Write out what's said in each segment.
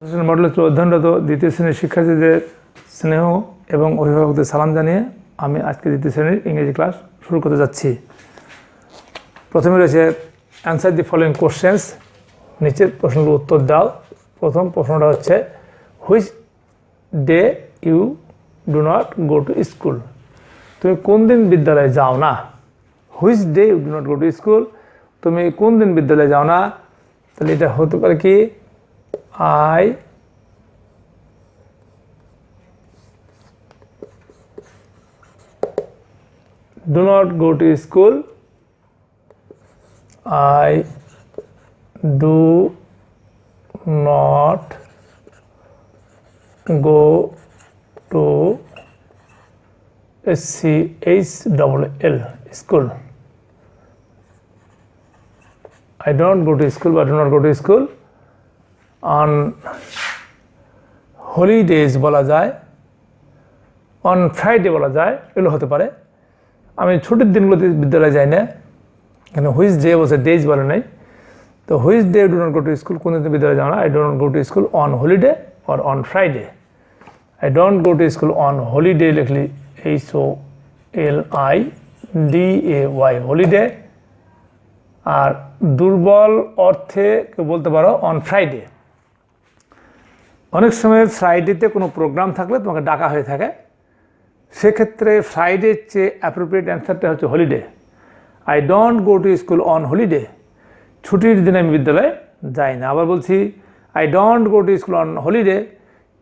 Model অধ্যয়নরত দ্বিতীয় শ্রেণীর শিক্ষার্থীদের স্নেহ এবং অভিভাবকদের সালাম জানিয়ে আমি আজকে দ্বিতীয় শ্রেণীর ইংরেজি ক্লাস শুরু করতে যাচ্ছি। প্রথমে রয়েছে অ্যান্সার দি ফলোইং কোশ্চেন্স, নিচের প্রশ্নগুলোর উত্তর দাও। প্রথম প্রশ্নটা হচ্ছে which day you do not go to school. তুমি কোন দিন বিদ্যালয়ে যাও না? Which day you do not go to school, তুমি কোন দিন বিদ্যালয়ে যাও না? তাহলে এটা হতে পারে কি I do not go to school. I do not go to SCHLL school. I don't go to school but do not go to school. On holidays বলা যায়, অন ফ্রাইডে বলা যায়, এগুলো হতে পারে। আমি ছুটির দিনগুলোতে বিদ্যালয়ে যাই না, এখানে হুইচ ডে বলছে, ডেজ বলে নাই। তো which day do not go to school, কোন দিন বিদ্যালয়ে যাও না? I do not go to school on holiday or on Friday. I don't go to school on holiday লিখলি HOLIDAY হলিডে। আর দুর্বল অর্থে কেউ বলতে পারো অন ফ্রাইডে। অনেক সময় ফ্রাইডেতে কোনো প্রোগ্রাম থাকলে তোমাকে ডাকা হয়ে থাকে, সেক্ষেত্রে ফ্রাইডের চেয়ে অ্যাপ্রোপ্রিয়েট অ্যান্সারটা হচ্ছে holiday. I don't go to school on holiday, ছুটির দিনে আমি বিদ্যালয়ে যাই না। আবার বলছি I don't go to school on holiday,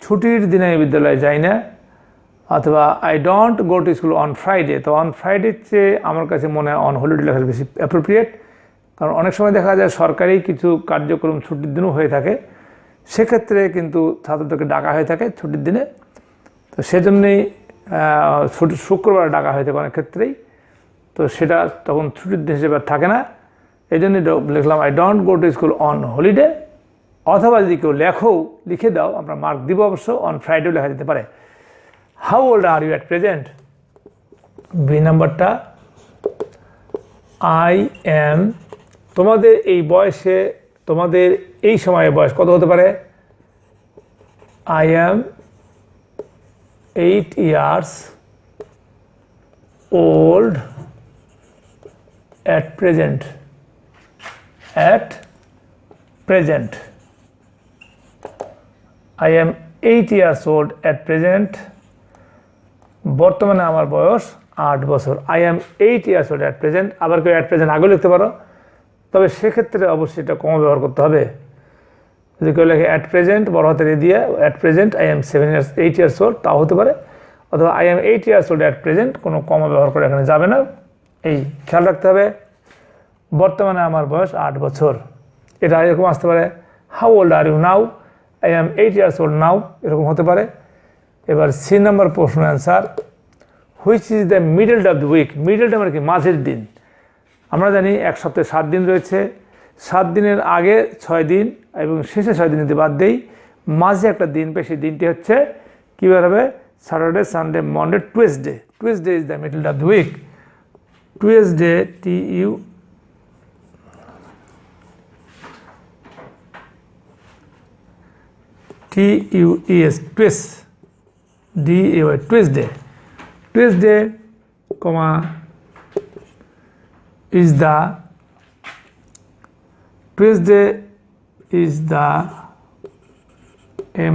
ছুটির দিনে আমি বিদ্যালয়ে যাই না। অথবা I don't go to school on Friday, তো অন ফ্রাইডের চেয়ে আমার কাছে মনে হয় অন হলিডে লেখা বেশি অ্যাপ্রোপ্রিয়েট। কারণ অনেক সময় দেখা যায় সরকারি কিছু কার্যক্রম ছুটির দিনও হয়ে থাকে, সেক্ষেত্রে কিন্তু ছাত্রদেরকে ডাকা হয়ে থাকে ছুটির দিনে। তো সেজন্যই শুক্রবার ডাকা হয়ে থাকে অনেক ক্ষেত্রেই, তো সেটা তখন ছুটির দিন হিসেবে থাকে না। এই জন্যই লিখলাম I don't go to school on holiday. অথবা যদি কেউ লিখে দাও, আমরা মার্ক দিব অবশ্য, অন ফ্রাইডেও লেখা যেতে পারে। How old are you at present? B নাম্বারটা আই এম, তোমাদের এই বয়সে, তোমাদের এই সময়ে বয়স কত হতে পারে? I am 8 years old at present. At present. I am 8 years old at present. বর্তমানে আমার বয়স 8 বছর। I am 8 years old at present. আবার কেউ at present আগেও লিখতে পারো, তবে সেক্ষেত্রে অবশ্যই এটা কম ব্যবহার করতে হবে। যদি কেউ লেখে অ্যাট প্রেজেন্ট বড় হাতের দিয়ে at present I am 8 years old, তাও হতে পারে। অথবা I am 8 years old at present, কোনো কমা ব্যবহার করে এখানে যাবে না। এই খেয়াল রাখতে হবে, বর্তমানে আমার বয়স 8 বছর। এটা এরকম আসতে পারে how old are you now? I am 8 years old now, এরকম হতে পারে। এবার সি নাম্বার প্রশ্ন answer, which is the middle of the week. মিডলটা মানে কি? মাঝের দিন। আমরা জানি এক সপ্তাহে 7 দিন রয়েছে, 7 দিনের আগে 6 দিন এবং শেষে 6 দিন যদি বাদ দেই, মাঝে একটা দিন পেয়ে, সেই দিনটি হচ্ছে কীভাবে হবে? Saturday, Sunday, Monday, Tuesday. Tuesday is the middle of the week. Tuesday TUES, Tues, DAY, Tuesday. Tuesday comma is the Tuesday is the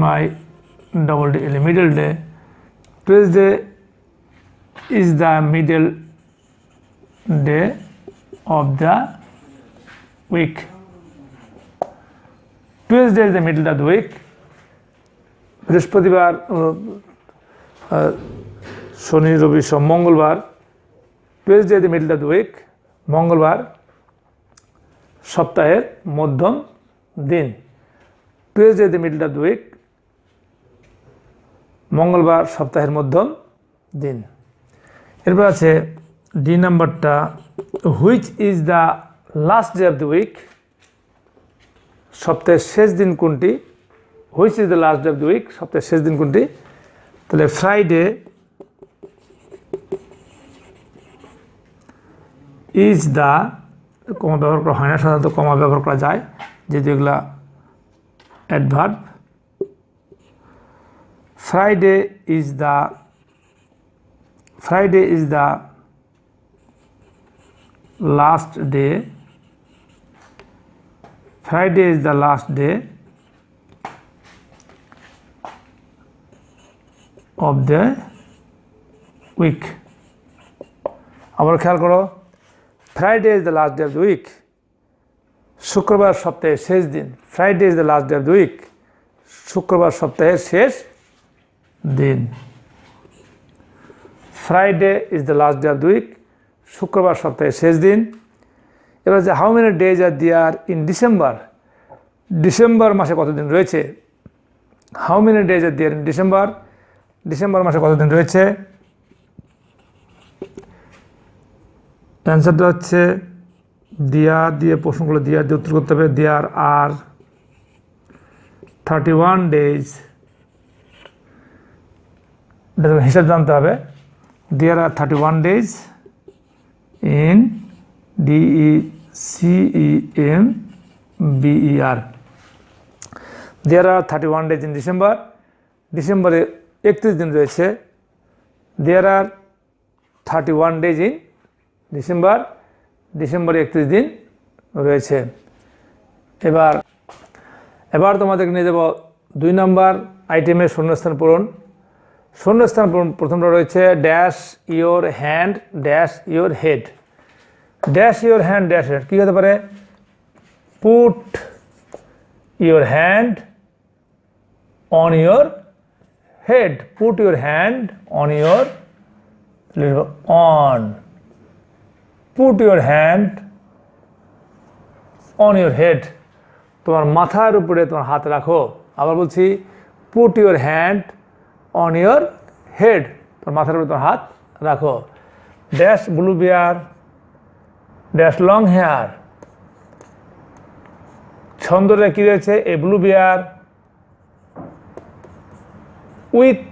MIDDLE middle day. Tuesday is the middle day of the week. Tuesday is the middle of the week. বৃহস্পতিবার, শনি, রবি, সোম, মঙ্গলবার। Tuesday is the middle of the week. মঙ্গলবার সপ্তাহের মধ্যম দিন। Tuesday the middle of the week, মঙ্গলবার সপ্তাহের মধ্যম দিন। এরপর আছে ডি নাম্বারটা, which is the last day of the week. সপ্তাহের শেষ দিন কোনটি? Which is the last day of the week, সপ্তাহের শেষ দিন কোনটি? তাহলে ফ্রাইডে ইজ দ্য, কমা ব্যবহার করা হয় না, সাধারণত কমা ব্যবহার করা যায় যেহেতু এগুলা adverb. Friday is the last day. Friday is the last day of the week. আবার খেয়াল করো, Friday is the last day of the week, শুক্রবার সপ্তাহের শেষ দিন। Friday is the last day of the week, শুক্রবার সপ্তাহের শেষ দিন। Friday is the last day of the week, শুক্রবার সপ্তাহের শেষ দিন। এবার যে how many days are there in December, December মাসে কতদিন রয়েছে। How many days are there in December, December মাসে কতদিন রয়েছে। অ্যান্সারটা হচ্ছে দেয়ার দিয়ে প্রশ্নগুলো দেয়ার দিয়ে উত্তর করতে হবে। দেয়ার আর 31 ডেজ, হিসাব জানতে হবে। There are 31 days in DECEMBER, there are 31 days in December, ডিসেম্বরে 31 দিন রয়েছে। There are 31 days in December, ডিসেম্বরে 31 দিন রয়েছে। এবার তোমাদেরকে নিয়ে যাব 2 নম্বর আইটেমের শূন্যস্থান পূরণ। শূন্যস্থান পূরণ প্রথমটা রয়েছে dash your hand dash your head. Dash your hand dash head কী হতে পারে। Put your hand on your head, put your hand on your on, put your hand on your head, তোমার মাথার উপরে তোমার হাত রাখো। আবার বলছি, put your hand on your head, তোমার মাথার উপরে তোমার হাত রাখো। Dash blue bear dash long hair, ছন্দটা কী রয়েছে। A blue bear with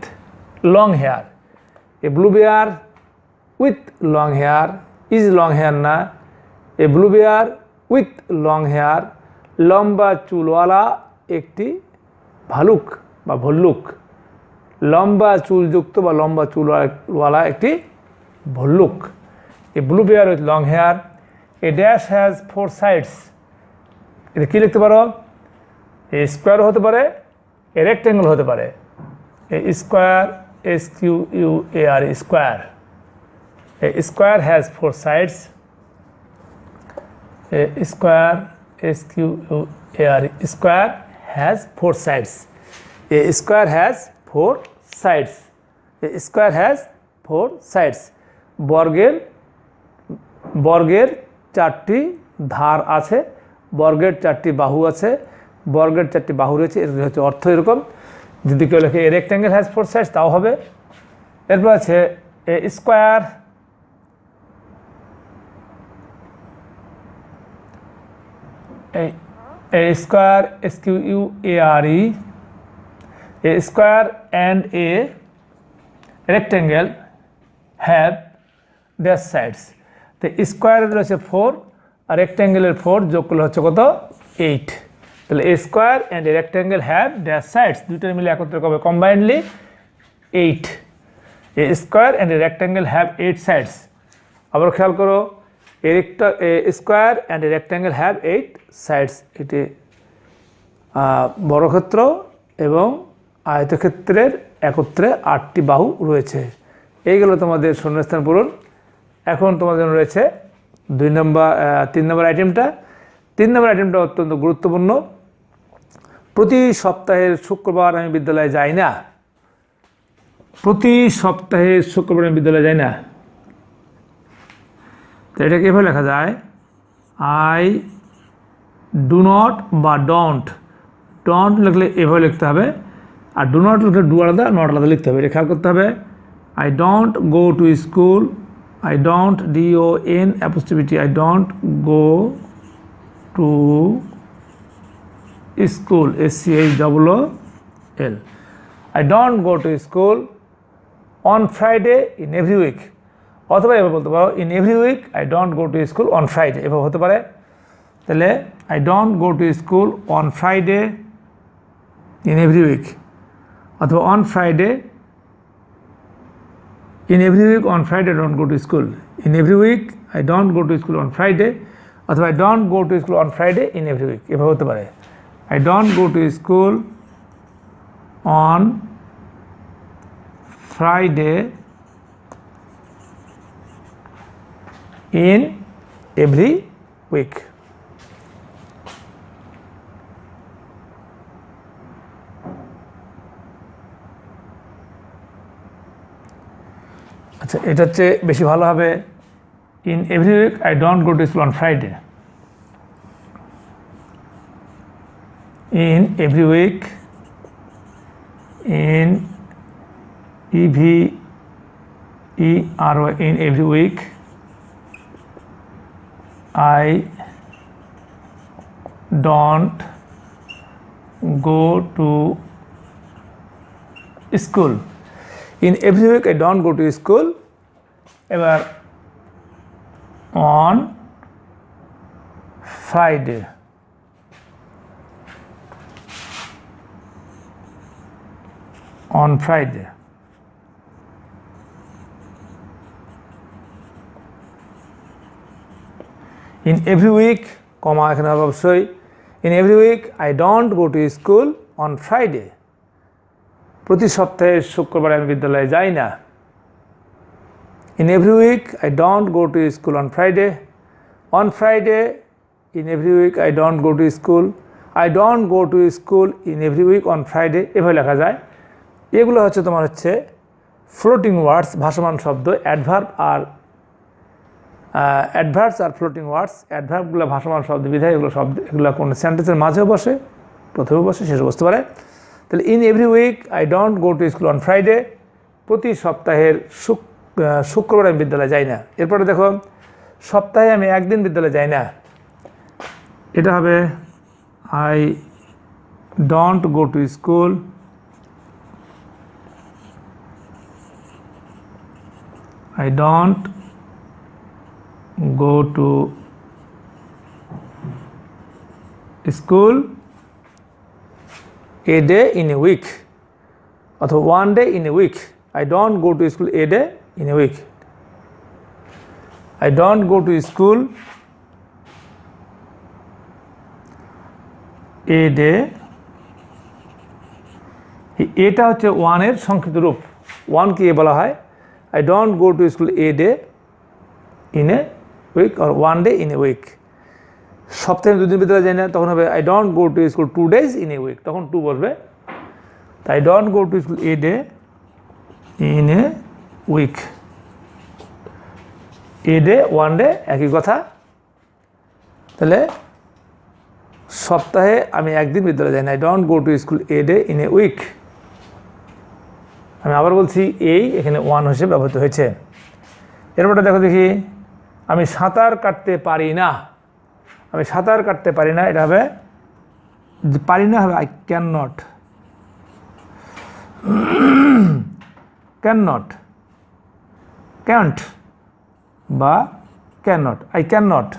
long hair, a blue bear with long hair, is long hair না, a blue bear with long hair, লম্বা চুলওয়ালা একটি ভালুক বা ভল্লুক, লম্বা চুলযুক্ত বা লম্বা চুলওয়ালা একটি ভল্লুক। A blue bear with long hair. A dash has 4 sides, এটা কী লিখতে পারো। এ স্কোয়ার হতে পারে, এ রেক্ট্যাঙ্গেল হতে পারে। A square SQUAR square, a square has 4 sides, a square SQUAR square has 4 sides, a square has 4 sides, a square has 4 sides. বর্গের 4টি ধার আছে, বর্গের 4টি বাহু আছে, বর্গের 4টি বাহু রয়েছে। এর হচ্ছে অর্থ এরকম। যদি কেউ লেখে এ রেক্ট্যাঙ্গেল হ্যাজ 4 সাইডস তাও হবে। এরপর আছে এ square a square SQUARE, a square and a rectangle have their sides. তো স্কোয়ার রয়েছে 4 আর রেক্ট্যাঙ্গেলের 4 যোগ করলে হচ্ছে কত 8। তাহলে a square and a rectangle have their sides, দুইটার মিলে একত্রে হবে combinedly 8। A square and a rectangle have 8 sides. আবার খেয়াল করো, a square and a rectangle have 8 sides. এটি বর্গক্ষেত্র এবং আয়তক্ষেত্রের একত্রে 8টি বাহু রয়েছে। এইগুলো তোমাদের শূন্যস্থান পূরণ। এখন তোমাদের জন্য রয়েছে 3 নম্বর আইটেমটা। 3 নম্বর আইটেমটা অত্যন্ত গুরুত্বপূর্ণ। প্রতি সপ্তাহের শুক্রবার আমি বিদ্যালয়ে যাই না, প্রতি সপ্তাহের শুক্রবার আমি বিদ্যালয়ে যাই না। তো এটাকে এভাবে লেখা যায়, আই ডু নট বা ডন্ট। ডন্ট লিখলে এভাবে লিখতে হবে, আর ডু নট লিখলে ডু আলাদা নট আলাদা লিখতে হবে। এটা খেয়াল করতে হবে। I don't go to school, I don't DON', I don't go to school SCHOOL। I don't go to school on Friday in every week. অথবা এভাবে বলতে পারো, in every week I don't go to school on Friday, এভাবে হতে পারে। তাহলে I don't go to school on Friday in every week. অথবা on Friday, in every week on Friday I don't go to school. In every week I don't go to school on Friday, অথবা I don't go to school on Friday in every week. এভাবে হতে পারে, I don't go to school on Friday in every week. আচ্ছা, এটা হচ্ছে বেশি ভালো হবে, in every week I don't go to school on Friday. In every week, in EVERY, in every week I don't go to school. In every week I don't go to school. এবার on Friday, on Friday, in every week, comma এখানে অবশ্যই, in every week I don't go to school on Friday. প্রতি সপ্তাহে শুক্রবার আমি বিদ্যালয়ে যাই না। In every week I don't go to school on Friday. On Friday, in every week I don't go to school. I don't go to school in every week on Friday. এভাবে লেখা যায়। এগুলো হচ্ছে তোমার হচ্ছে ফ্লোটিং ওয়ার্ডস, ভাসমান শব্দ। Adverb আর অ্যাডভার্বস আর ফ্লোটিং ওয়ার্ডস। অ্যাডভার্বগুলো ভাসমান শব্দ বিধায় এগুলো কোনো সেন্টেন্সের মাঝেও বসে, প্রথমেও বসে, শেষে বসতে পারে। তাহলে in every week I don't go to school on Friday, প্রতি সপ্তাহের শুক্রবার আমি বিদ্যালয়ে যাই না। এরপরে দেখো, সপ্তাহে আমি একদিন বিদ্যালয়ে যাই না, এটা হবে I don't go to school I don't go to school a day in a week, অথবা one day in a week. I don't go to school a day in a week. I don't go to school a day. এটা হচ্ছে one এর সংক্ষিপ্ত রূপ। One কি বলা হয়? I don't go to school a day in a week or one day in a week. সপ্তাহে দুদিন বিদ্যালয়ে যাই না, তখন হবে I don't go to school 2 days in a week, তখন 2 বসবে। I don't go to school a day in a week. A day, one day একই কথা। তাহলে সপ্তাহে আমি একদিন বিদ্যালয়ে যাই না, I don't go to school a day in a week. আমি আবার বলছি, এই এখানে ওয়ান হিসেবে ব্যবহৃত হয়েছে। এরপরে দেখো দেখি, আমি সাঁতার কাটতে পারি না। আমি সাঁতার কাটতে পারি না, এটা হবে পারি না হবে I can not. Can not, can't বা can not. I can not,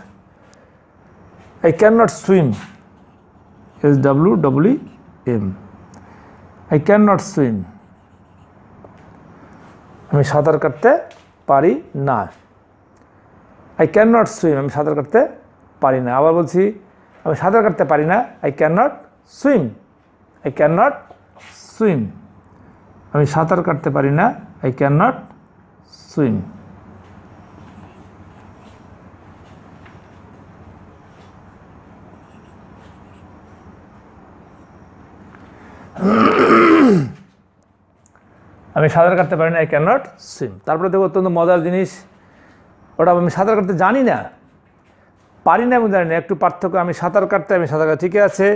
I can not swim, SWWM। I can not swim, আমি সাঁতার কাটতে পারি না। আই ক্যান নট সুইম, আমি সাঁতার কাটতে পারি না। আবার বলছি, আমি সাঁতার কাটতে পারি না, I can not swim. I can not swim, আমি সাঁতার কাটতে পারি না, আই ক্যান নট সুইম। আমি সাঁতার কাটতে পারি না, আই ক্যান নট সুইম। তারপরে দেখো অত্যন্ত মজার জিনিস, ওটা আমি সাঁতার কাটতে জানি না। পারি না এবং জানি না একটু পার্থক্য। আমি সাঁতার কাটতে, আমি সাঁতার কাটতে, ঠিক আছে,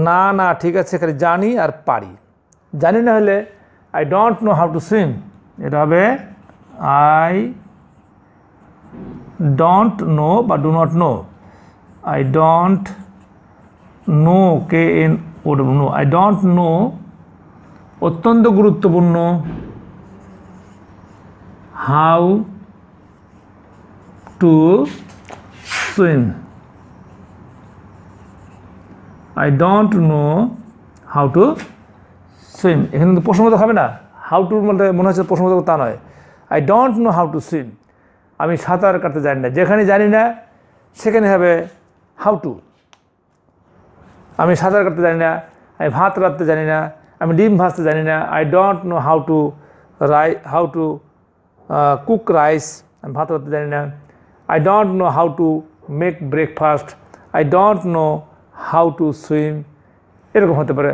না না ঠিক আছে, খালি জানি আর পারি। জানি না হলে I don't know how to swim, এটা হবে আই ডোন্ট নো বা do not know. I don't no, KNO, I don't no অত্যন্ত গুরুত্বপূর্ণ, how to swim. I don't know how to swim, এখানে কিন্তু প্রশ্নবোধক হবে না। হাউ টু বলতে মনে হচ্ছে প্রশ্নবোধক, তা নয়। I don't know how to swim, আমি সাঁতার কাটতে জানি না। যেখানে জানি না সেখানে হবে হাউ টু। আমি সাঁতার কাটতে জানি না, আমি ভাত রাঁধতে জানি না, আমি ডিম ভাজতে জানি না। I don't know how to cook rice, আমি ভাত রাঁধতে জানি না। I don't know how to make breakfast, I don't know how to swim, এরকম হতে পারে।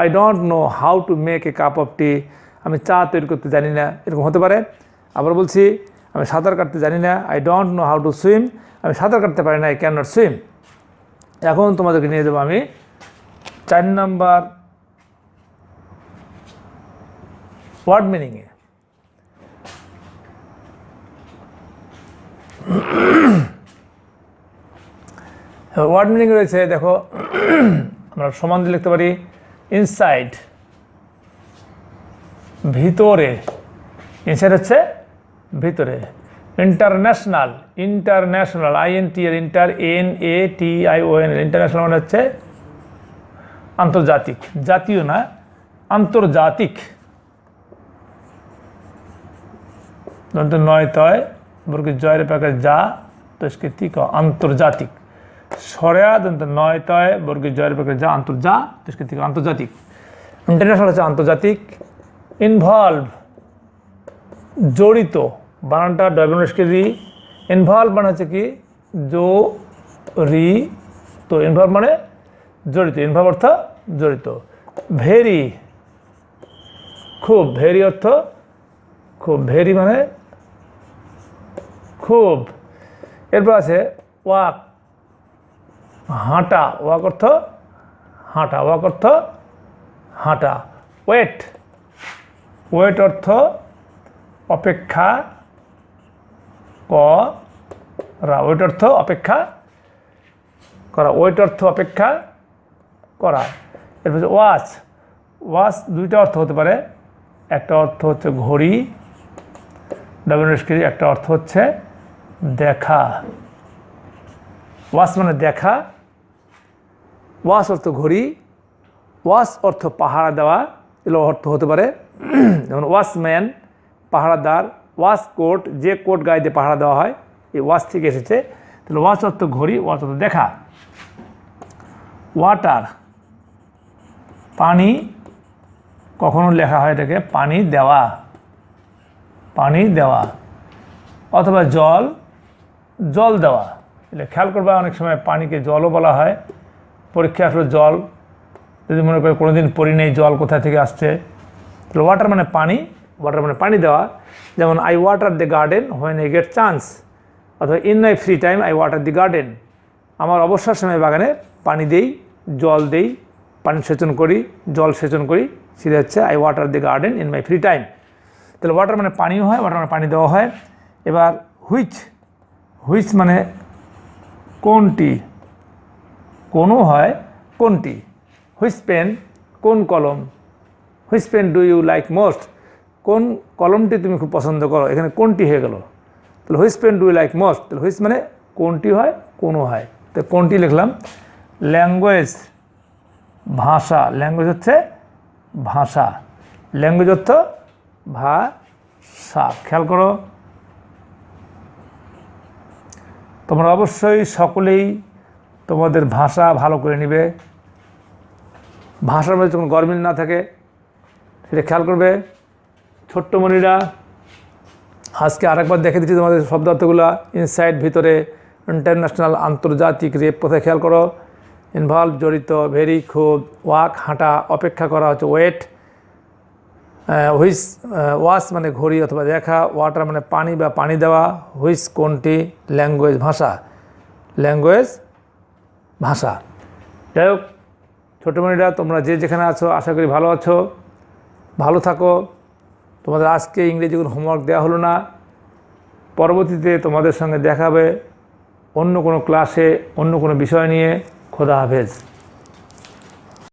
I don't know how to make a cup of tea, আমি চা তৈরি করতে জানি না, এরকম হতে পারে। আবার বলছি, আমি সাঁতার কাটতে জানি না, I don't know how to swim, আমি সাঁতার কাটতে পারি না, আই ক্যান নট সুইম। এখন তোমাদেরকে নিয়ে যাবো আমি 4 নম্বর ওয়ার্ড মিনিংয়ে। ওয়ার্ড মিনিং রয়েছে, দেখো আমরা সমান দিয়ে লিখতে পারি ইনসাইড, ভিতরে, ইনসাইড হচ্ছে ভিতরে। ইন্টারন্যাশনাল, ইন্টারন্যাশনাল, INT এর ইন্টার, NATION, ইন্টারন্যাশনাল মানে হচ্ছে আন্তর্জাতিক, জাতীয় না, আন্তর্জাতিক। নয় তয় বর্গের জয়ের পাকে যা, তো তিক, আন্তর্জাতিক। সরেয়া দন্ত নয় তয় বর্গের জয়ের পাকে যা, আন্তর্জাতিক, আন্তর্জাতিক। ইন্টারন্যাশনাল হচ্ছে আন্তর্জাতিক। ইনভলভ, জড়িত, বানানটা ডব্লিউএসকে ইনভলভ মানে হচ্ছে কি তো ইনভলভ মানে জড়িত, ইনভলভ অর্থ জড়িত। ভেরি, খুব, ভেরি অর্থ খুব, ভেরি মানে খুব। এরপর আছে ওয়াক, হাঁটা, ওয়াক অর্থ হাঁটা, ওয়াক অর্থ হাঁটা। ওয়েট, ওয়েট অর্থ অপেক্ষা করা, ওয়েট অর্থ অপেক্ষা করা, ওয়েট অর্থ অপেক্ষা করা। এরপর ওয়াচ, ওয়াচ দুইটা অর্থ হতে পারে, একটা অর্থ হচ্ছে ঘড়ি ডব্লিউএসকে, একটা অর্থ হচ্ছে দেখা। ওয়াচ মানে দেখা, ওয়াচ অর্থ ঘড়ি, ওয়াচ অর্থ পাহারা দেওয়া, এগুলো অর্থ হতে পারে। যেমন ওয়াচম্যান পাহারাদার, ওয়াচ কোট যে কোট গায়ে দিয়ে পাহারা দেওয়া হয়, এই ওয়াচ থেকে এসেছে। তাহলে ওয়াচ অর্থ ঘড়ি, ওয়াচ অর্থ দেখা। ওয়াটার, পানি, কখনো লেখা হয় এটাকে পানি দেওয়া, পানি দেওয়া, অথবা জল, জল দেওয়া। এটা খেয়াল করবা, অনেক সময় পানিকে জলও বলা হয়। পরীক্ষা আসলে জল, যদি মনে করে কোনোদিন পড়ি নেই জল কোথা থেকে আসছে। তাহলে ওয়াটার মানে পানি, ওয়াটার মানে পানি দেওয়া। যেমন I water the garden when I get chance, অথবা in my free time I water the garden, আমার অবসর সময় বাগানে পানি দেই, জল দেই, পানি সেচন করি, জল সেচন করি, সেটা হচ্ছে I water the garden in my free time. তাহলে ওয়াটার মানে পানিও হয়, ওয়াটার মানে পানি দেওয়া হয়। এবার হুইচ, হুইচ মানে কোনটি, কোনো হয় কোনটি। হুইচ পেন, কোন কলম। Which pen do you like most, কোন কলমটি তুমি খুব পছন্দ করো, এখানে কোনটি হয়ে গেল। তাহলে which pen do you like most, তাহলে হুইচ মানে কোনটি হয়, কোনো হয়, তো কোনটি লিখলাম। ল্যাঙ্গুয়েজ, ভাষা, ল্যাঙ্গুয়েজ হচ্ছে ভাষা, ল্যাঙ্গুয়েজ অর্থ ভাষা। খেয়াল করো, তোমরা অবশ্যই সকলেই তোমাদের ভাষা ভালো করে নিবে। ভাষার মধ্যে যখন গরমিল না থাকে সেটা খেয়াল করবে। ছোট্ট মনিরা, আজকে আরেকবার দেখে দিচ্ছি তোমাদের শব্দার্থগুলো। ইনসাইড ভিতরে, ইন্টারন্যাশনাল আন্তর্জাতিক, রেপ কোথায় খেয়াল করো, ইনভলভ জড়িত, ভেরি খুব, ওয়াক হাঁটা, অপেক্ষা করা হচ্ছে ওয়েট, হুইচ ওয়াচ মানে ঘড়ি অথবা দেখা, ওয়াটার মানে পানি বা পানি দেওয়া, হুইচ কোনটি, ল্যাঙ্গুয়েজ ভাষা, ল্যাঙ্গুয়েজ ভাষা। যাই হোক ছোটোমণিরা, তোমরা যে যেখানে আছো আশা করি ভালো আছো, ভালো থাকো। তোমাদের আজকে ইংরেজি কোনো হোমওয়ার্ক দেওয়া হলো না, পরবর্তীতে তোমাদের সঙ্গে দেখা হবে অন্য কোনো ক্লাসে অন্য কোনো বিষয় নিয়ে। খোদা হাফেজ।